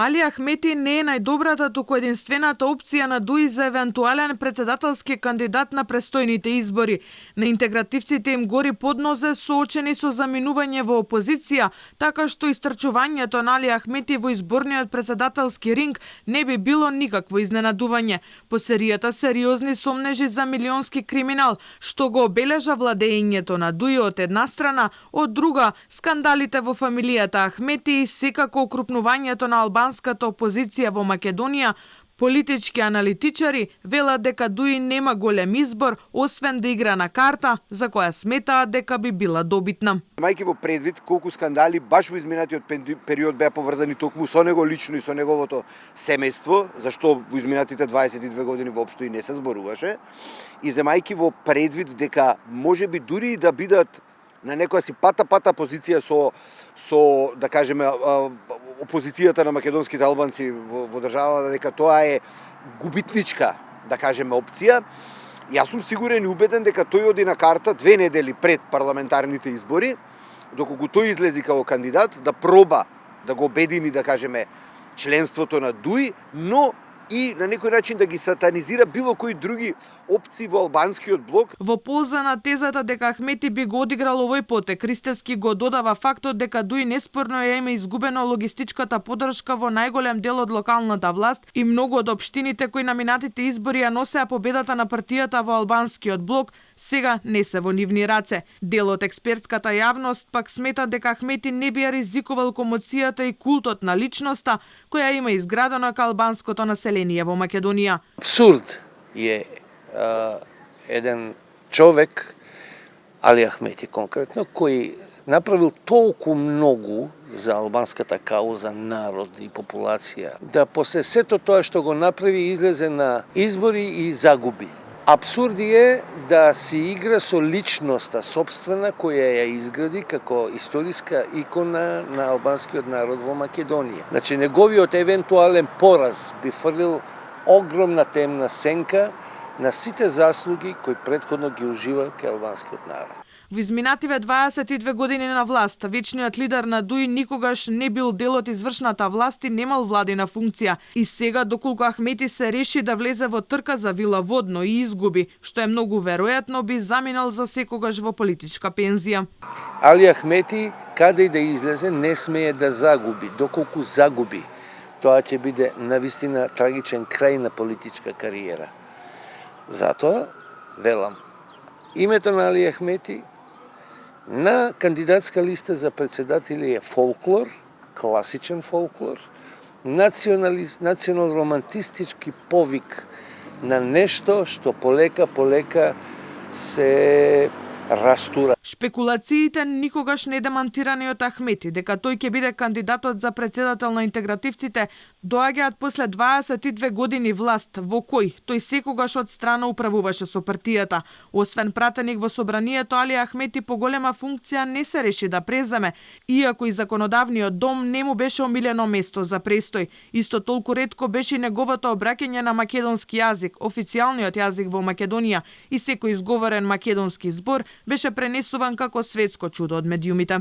Али Ахмети не е најдобрата, туку единствената опција на ДУИ за евентуален председателски кандидат на престојните избори. На интегративците им гори под нозе, соочени со заминување во опозиција, така што истрчувањето на Али Ахмети во изборниот председателски ринг не би било никакво изненадување. По серијата сериозни сомнежи за милионски криминал, што го обележа владеењето на ДУИ од една страна, од друга скандалите во фамилијата Ахмети и секако окрупнувањето на албанската опозиција во Македонија. Политички аналитичари велат дека ДУИ нема голем избор, освен да игра на карта, за која сметаат дека би била добитна. Мајки во предвид колку скандали баш во изминатиот период беа поврзани токму со него лично и со неговото семејство, зашто во изминатите 22 години воопшто и не се зборуваше, и земајки во предвид дека можеби дури и да бидат на некоја си пата позиција со да кажеме опозицијата на македонските албанци во државата, дека тоа е губитничка, да кажеме, опција. Јас сум сигурен и убеден дека тој оди на карта 2 недели пред парламентарните избори, доколку тој излези како кандидат, да проба да го обедини, да кажеме, членството на ДУИ, но и на некој начин да ги сатанизира било кои други опции во албанскиот блок. Во полза на тезата дека Ахмети би го одиграл овој потек, Ристевски го додава фактот дека ДУИ неспорно ја има изгубено логистичката поддршка во најголем дел од локалната власт и многу од општините кои на минатите избори ја носеа победата на партијата во албанскиот блок, сега не се во нивни раце. Дел од експертската јавност пак смета дека Ахмети не би ја ризикувал комоцијата и култот на личноста која има изградено кај албанското население во Македонија. Абсурд е еден човек, Али Ахмети конкретно, кој направил толку многу за албанската кауза, народ и популација, да после сето тоа што го направи излезе на избори и загуби. Абсурд е да си игра со личноста собствена која ја изгради како историска икона на албанскиот народ во Македонија. Значи, неговиот евентуален пораз би фрлил огромна темна сенка на сите заслуги кои претходно ги ужива кај албанскиот народ. Во изминативе 22 години на власт, вечниот лидер на ДУИ никогаш не бил дел од извршната власт и немал владина функција. И сега, доколку Ахмети се реши да влезе во трка за вила Водно и изгуби, што е многу веројатно, би заминал за секогаш во политичка пензија. Али Ахмети, каде и да излезе, не смее да загуби. Доколку загуби, тоа ќе биде навистина трагичен крај на политичка кариера. Затоа, велам, името на Али Ахмети на кандидатска листа за председатели е фолклор, класичен фолклор, национал-романтистички повик на нешто што полека се растура. Шпекулациите никогаш не демантирани од Ахмети дека тој ќе биде кандидатот за председател на интегративците доаѓаат после 22 години власт во кој тој секогаш од страна управуваше со партијата. Освен пратеник во собранието, Али Ахмети по голема функција не се реши да преземе, иако и законодавниот дом не му беше омилено место за престој. Исто толку ретко беше неговото обраќање на македонски јазик, официјалниот јазик во Македонија, и секој изговорен македонски збор беше пренесуван како светско чудо од медиумите.